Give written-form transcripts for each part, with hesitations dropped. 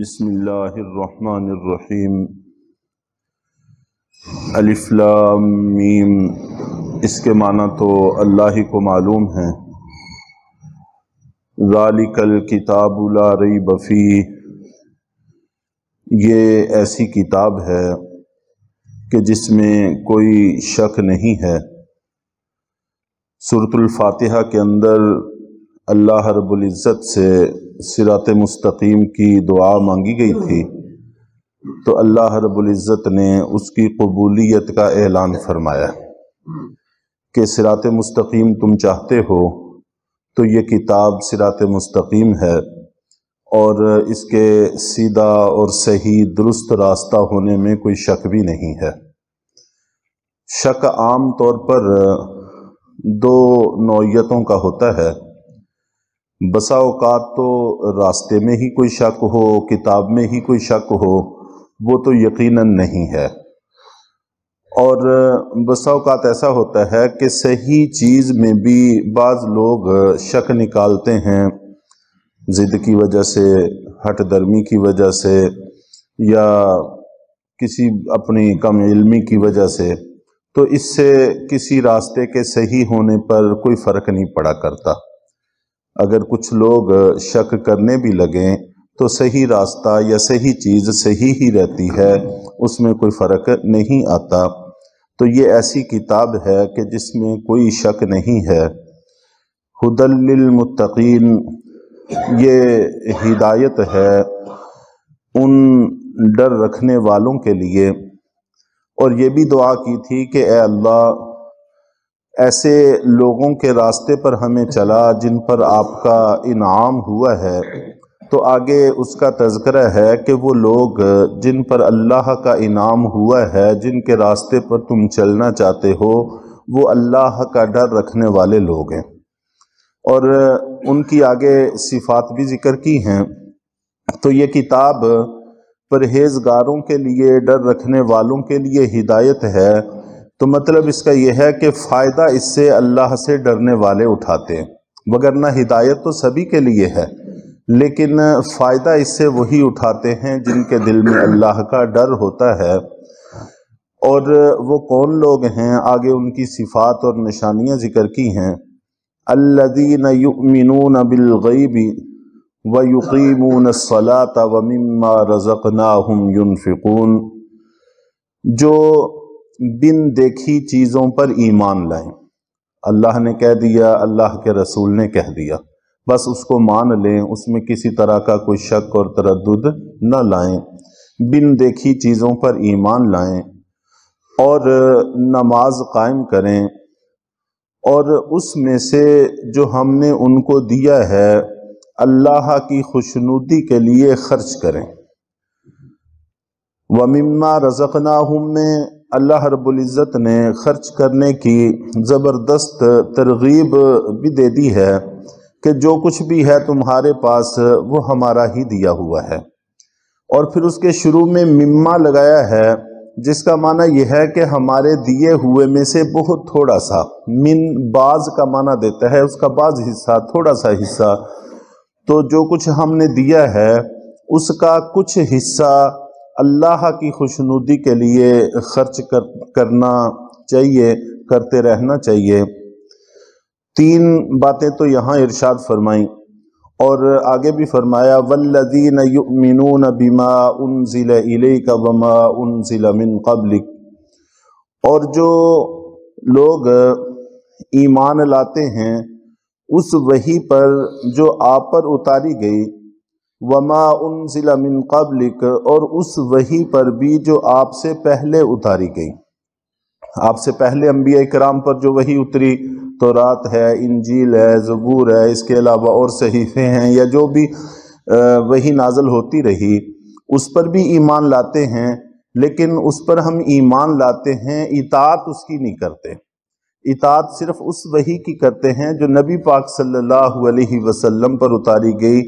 بسم اللہ الرحمن الرحیم۔ الف لام میم، اس کے معنی تو اللہ ہی کو معلوم ہے۔ ذالک الکتاب لا ریب فیہ، یہ ایسی کتاب ہے کہ جس میں کوئی شک نہیں ہے۔ سورۃ الفاتحہ کے اندر اللہ رب العزت سے صراط مستقیم کی دعا مانگی گئی تھی، تو اللہ رب العزت نے اس کی قبولیت کا اعلان فرمایا کہ صراط مستقیم تم چاہتے ہو تو یہ کتاب صراط مستقیم ہے، اور اس کے سیدھا اور صحیح درست راستہ ہونے میں کوئی شک بھی نہیں ہے۔ شک عام طور پر دو نوعیتوں کا ہوتا ہے۔ بسا اوقات تو راستے میں ہی کوئی شک ہو، کتاب میں ہی کوئی شک ہو، وہ تو یقیناً نہیں ہے۔ اور بسا اوقات ایسا ہوتا ہے کہ صحیح چیز میں بھی بعض لوگ شک نکالتے ہیں، ضد کی وجہ سے، ہٹ درمی کی وجہ سے، یا کسی اپنی کم علمی کی وجہ سے، تو اس سے کسی راستے کے صحیح ہونے پر کوئی فرق نہیں پڑا کرتا۔ اگر کچھ لوگ شک کرنے بھی لگیں تو صحیح راستہ یا صحیح چیز صحیح ہی رہتی ہے، اس میں کوئی فرق نہیں آتا۔ تو یہ ایسی کتاب ہے کہ جس میں کوئی شک نہیں ہے۔ ھدی للمتقین، یہ ہدایت ہے ان ڈر رکھنے والوں کے لیے۔ اور یہ بھی دعا کی تھی کہ اے اللہ، ایسے لوگوں کے راستے پر ہمیں چلا جن پر آپ کا انعام ہوا ہے۔ تو آگے اس کا تذکرہ ہے کہ وہ لوگ جن پر اللہ کا انعام ہوا ہے، جن کے راستے پر تم چلنا چاہتے ہو، وہ اللہ کا ڈر رکھنے والے لوگ ہیں، اور ان کی آگے صفات بھی ذکر کی ہیں۔ تو یہ کتاب پرہیزگاروں کے لیے، ڈر رکھنے والوں کے لیے ہدایت ہے۔ تو مطلب اس کا یہ ہے کہ فائدہ اس سے اللہ سے ڈرنے والے اٹھاتے ہیں، وگرنہ ہدایت تو سبھی کے لیے ہے، لیکن فائدہ اس سے وہی اٹھاتے ہیں جن کے دل میں اللہ کا ڈر ہوتا ہے۔ اور وہ کون لوگ ہیں؟ آگے ان کی صفات اور نشانیاں ذکر کی ہیں۔ الذین یؤمنون بالغیب ویقیمون الصلاۃ ومما رزقناہم ینفقون، جو بن دیکھی چیزوں پر ایمان لائیں۔ اللہ نے کہہ دیا، اللہ کے رسول نے کہہ دیا، بس اس کو مان لیں، اس میں کسی طرح کا کوئی شک اور تردد نہ لائیں۔ بن دیکھی چیزوں پر ایمان لائیں اور نماز قائم کریں، اور اس میں سے جو ہم نے ان کو دیا ہے اللہ کی خوشنودی کے لیے خرچ کریں۔ وَمِمَّا رَزَقْنَاهُم میں اللہ رب العزت نے خرچ کرنے کی زبردست ترغیب بھی دے دی ہے کہ جو کچھ بھی ہے تمہارے پاس وہ ہمارا ہی دیا ہوا ہے۔ اور پھر اس کے شروع میں مما لگایا ہے، جس کا معنی یہ ہے کہ ہمارے دیے ہوئے میں سے بہت تھوڑا سا، من بعض کا معنی دیتا ہے، اس کا بعض حصہ، تھوڑا سا حصہ۔ تو جو کچھ ہم نے دیا ہے اس کا کچھ حصہ اللہ کی خوشنودی کے لیے خرچ کرنا چاہیے، کرتے رہنا چاہیے۔ تین باتیں تو یہاں ارشاد فرمائیں، اور آگے بھی فرمایا والذین یؤمنون بما انزل الیک وما انزل من قبلک، اور جو لوگ ایمان لاتے ہیں اس وحی پر جو آپ پر اتاری گئی، وما انزل من قبلک، اور اس وحی پر بھی جو آپ سے پہلے اتاری گئی۔ آپ سے پہلے انبیاء کرام پر جو وحی اتری، تورات ہے، انجیل ہے، زبور ہے، اس کے علاوہ اور صحیفے ہیں، یا جو بھی وحی نازل ہوتی رہی، اس پر بھی ایمان لاتے ہیں، لیکن اس پر ہم ایمان لاتے ہیں، اطاعت اس کی نہیں کرتے۔ اطاعت صرف اس وحی کی کرتے ہیں جو نبی پاک صلی اللہ علیہ وسلم پر اتاری گئی،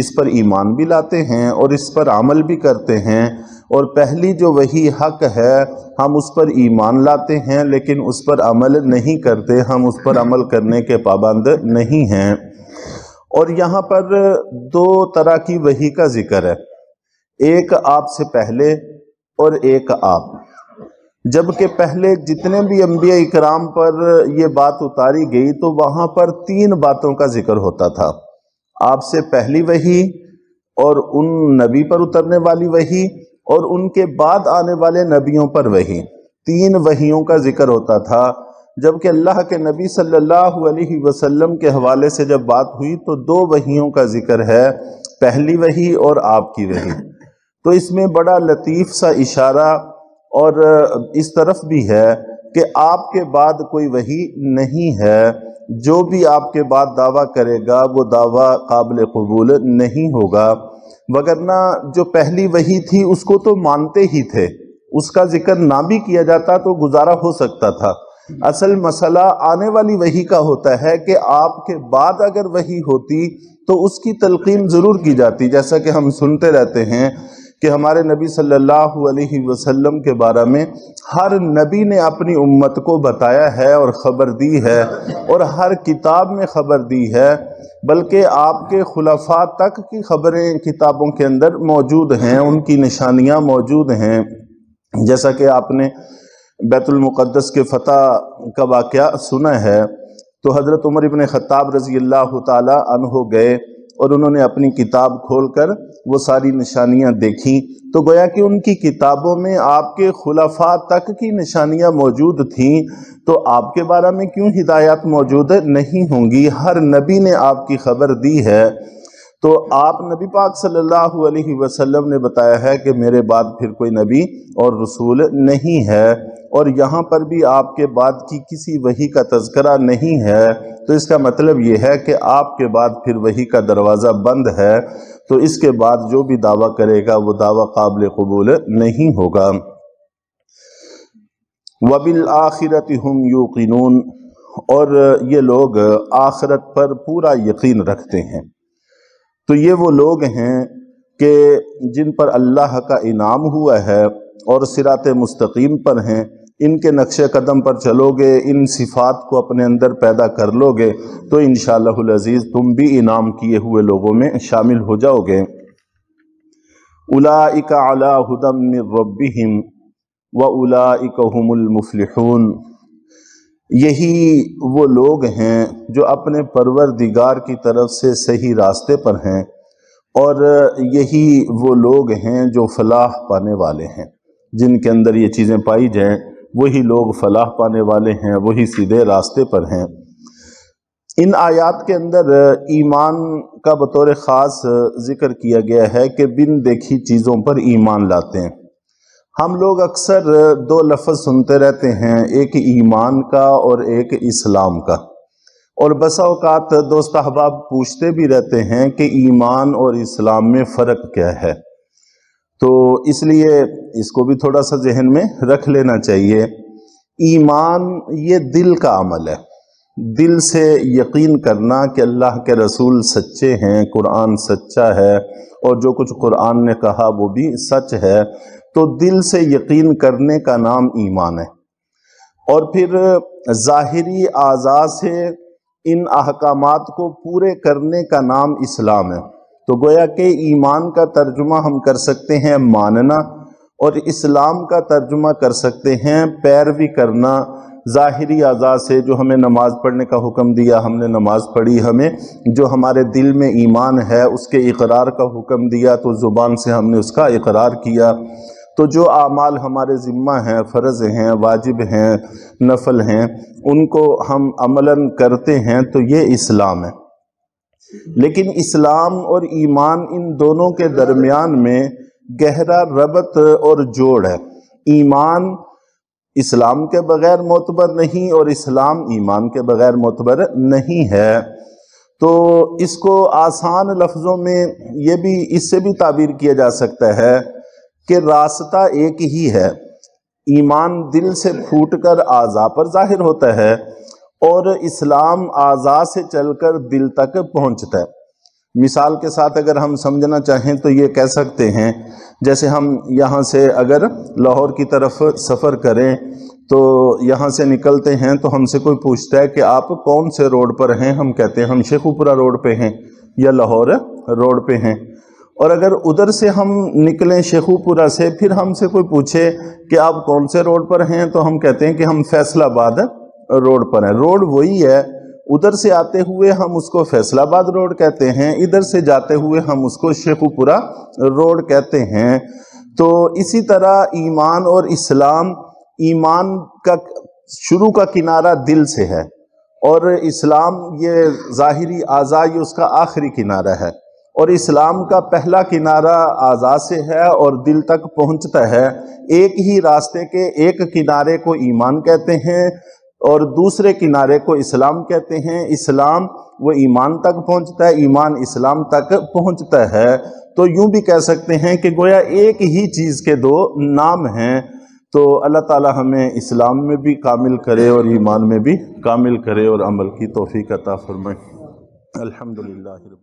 اس پر ایمان بھی لاتے ہیں اور اس پر عمل بھی کرتے ہیں۔ اور پہلی جو وحی حق ہے ہم اس پر ایمان لاتے ہیں، لیکن اس پر عمل نہیں کرتے، ہم اس پر عمل کرنے کے پابند نہیں ہیں۔ اور یہاں پر دو طرح کی وحی کا ذکر ہے۔ ایک آپ سے پہلے اور ایک آپ، جبکہ پہلے جتنے بھی انبیاء اکرام پر یہ بات اتاری گئی تو وہاں پر 3 باتوں کا ذکر ہوتا تھا، آپ سے پہلی وحی اور ان نبی پر اترنے والی وحی اور ان کے بعد آنے والے نبیوں پر وحی، 3 وحیوں کا ذکر ہوتا تھا۔ جبکہ اللہ کے نبی صلی اللہ علیہ وسلم کے حوالے سے جب بات ہوئی تو 2 وحیوں کا ذکر ہے، پہلی وحی اور آپ کی وحی۔ تو اس میں بڑا لطیف سا اشارہ اور اس طرف بھی ہے کہ آپ کے بعد کوئی وحی نہیں ہے، جو بھی آپ کے بعد دعویٰ کرے گا وہ دعویٰ قابل قبول نہیں ہوگا، وگرنہ جو پہلی وحی تھی اس کو تو مانتے ہی تھے، اس کا ذکر نہ بھی کیا جاتا تو گزارا ہو سکتا تھا۔ اصل مسئلہ آنے والی وحی کا ہوتا ہے کہ آپ کے بعد اگر وحی ہوتی تو اس کی تلقین ضرور کی جاتی، جیسا کہ ہم سنتے رہتے ہیں کہ ہمارے نبی صلی اللہ علیہ وسلم کے بارے میں ہر نبی نے اپنی امت کو بتایا ہے اور خبر دی ہے، اور ہر کتاب میں خبر دی ہے، بلکہ آپ کے خلفاء تک کی خبریں کتابوں کے اندر موجود ہیں، ان کی نشانیاں موجود ہیں۔ جیسا کہ آپ نے بیت المقدس کے فتح کا واقعہ سنا ہے، تو حضرت عمر ابن خطاب رضی اللہ تعالی عنہ گئے اور انہوں نے اپنی کتاب کھول کر وہ ساری نشانیاں دیکھیں، تو گویا کہ ان کی کتابوں میں آپ کے خلفاء تک کی نشانیاں موجود تھیں، تو آپ کے بارے میں کیوں ہدایات موجود نہیں ہوں گی؟ ہر نبی نے آپ کی خبر دی ہے۔ تو آپ نبی پاک صلی اللہ علیہ وسلم نے بتایا ہے کہ میرے بعد پھر کوئی نبی اور رسول نہیں ہے، اور یہاں پر بھی آپ کے بعد کی کسی وحی کا تذکرہ نہیں ہے، تو اس کا مطلب یہ ہے کہ آپ کے بعد پھر وحی کا دروازہ بند ہے، تو اس کے بعد جو بھی دعویٰ کرے گا وہ دعویٰ قابل قبول نہیں ہوگا۔ وَبِالْآخِرَةِ هُمْ يُوقِنُونَ، اور یہ لوگ آخرت پر پورا یقین رکھتے ہیں۔ تو یہ وہ لوگ ہیں کہ جن پر اللہ کا انعام ہوا ہے اور صراط مستقیم پر ہیں، ان کے نقش قدم پر چلو گے، ان صفات کو اپنے اندر پیدا کر لو گے تو انشاءاللہ العزیز تم بھی انعام کیے ہوئے لوگوں میں شامل ہو جاؤ گے۔ اولئک علی ھدی من ربہم واولئک ھم المفلحون، یہی وہ لوگ ہیں جو اپنے پروردگار کی طرف سے صحیح راستے پر ہیں، اور یہی وہ لوگ ہیں جو فلاح پانے والے ہیں۔ جن کے اندر یہ چیزیں پائی جائیں وہی لوگ فلاح پانے والے ہیں، وہی سیدھے راستے پر ہیں۔ ان آیات کے اندر ایمان کا بطور خاص ذکر کیا گیا ہے کہ بن دیکھی چیزوں پر ایمان لاتے ہیں۔ ہم لوگ اکثر 2 لفظ سنتے رہتے ہیں، ایک ایمان کا اور ایک اسلام کا، اور بسا اوقات دوست احباب پوچھتے بھی رہتے ہیں کہ ایمان اور اسلام میں فرق کیا ہے، تو اس لیے اس کو بھی تھوڑا سا ذہن میں رکھ لینا چاہیے۔ ایمان یہ دل کا عمل ہے، دل سے یقین کرنا کہ اللہ کے رسول سچے ہیں، قرآن سچا ہے، اور جو کچھ قرآن نے کہا وہ بھی سچ ہے، تو دل سے یقین کرنے کا نام ایمان ہے۔ اور پھر ظاہری اعضاء سے ان احکامات کو پورے کرنے کا نام اسلام ہے۔ تو گویا کہ ایمان کا ترجمہ ہم کر سکتے ہیں ماننا، اور اسلام کا ترجمہ کر سکتے ہیں پیروی کرنا ظاہری اعضاء سے۔ جو ہمیں نماز پڑھنے کا حکم دیا ہم نے نماز پڑھی، ہمیں جو ہمارے دل میں ایمان ہے اس کے اقرار کا حکم دیا تو زبان سے ہم نے اس کا اقرار کیا۔ تو جو اعمال ہمارے ذمہ ہیں، فرض ہیں، واجب ہیں، نفل ہیں، ان کو ہم عملاً کرتے ہیں، تو یہ اسلام ہے۔ لیکن اسلام اور ایمان ان دونوں کے درمیان میں گہرا ربط اور جوڑ ہے۔ ایمان اسلام کے بغیر معتبر نہیں، اور اسلام ایمان کے بغیر معتبر نہیں ہے۔ تو اس کو آسان لفظوں میں یہ بھی اس سے بھی تعبیر کیا جا سکتا ہے کہ راستہ ایک ہی ہے۔ ایمان دل سے پھوٹ کر اعضاء پر ظاہر ہوتا ہے، اور اسلام اعضاء سے چل کر دل تک پہنچتا ہے۔ مثال کے ساتھ اگر ہم سمجھنا چاہیں تو یہ کہہ سکتے ہیں، جیسے ہم یہاں سے اگر لاہور کی طرف سفر کریں تو یہاں سے نکلتے ہیں تو ہم سے کوئی پوچھتا ہے کہ آپ کون سے روڈ پر ہیں، ہم کہتے ہیں ہم شیخوپورہ روڈ پہ ہیں یا لاہور روڈ پہ ہیں، اور اگر ادھر سے ہم نکلیں شیخو پورہ سے، پھر ہم سے کوئی پوچھے کہ آپ کون سے روڈ پر ہیں، تو ہم کہتے ہیں کہ ہم فیصل آباد روڈ پر ہیں۔ روڈ وہی ہے، ادھر سے آتے ہوئے ہم اس کو فیصل آباد روڈ کہتے ہیں، ادھر سے جاتے ہوئے ہم اس کو شیخو پورہ روڈ کہتے ہیں۔ تو اسی طرح ایمان اور اسلام، ایمان کا شروع کا کنارہ دل سے ہے، اور اسلام یہ ظاہری اعضاء یہ اس کا آخری کنارہ ہے، اور اسلام کا پہلا کنارہ اعضاء سے ہے اور دل تک پہنچتا ہے۔ ایک ہی راستے کے ایک کنارے کو ایمان کہتے ہیں اور دوسرے کنارے کو اسلام کہتے ہیں۔ اسلام وہ ایمان تک پہنچتا ہے، ایمان اسلام تک پہنچتا ہے۔ تو یوں بھی کہہ سکتے ہیں کہ گویا ایک ہی چیز کے دو نام ہیں۔ تو اللہ تعالی ہمیں اسلام میں بھی کامل کرے اور ایمان میں بھی کامل کرے اور عمل کی توفیق عطا فرمائے۔ الحمدللہ رب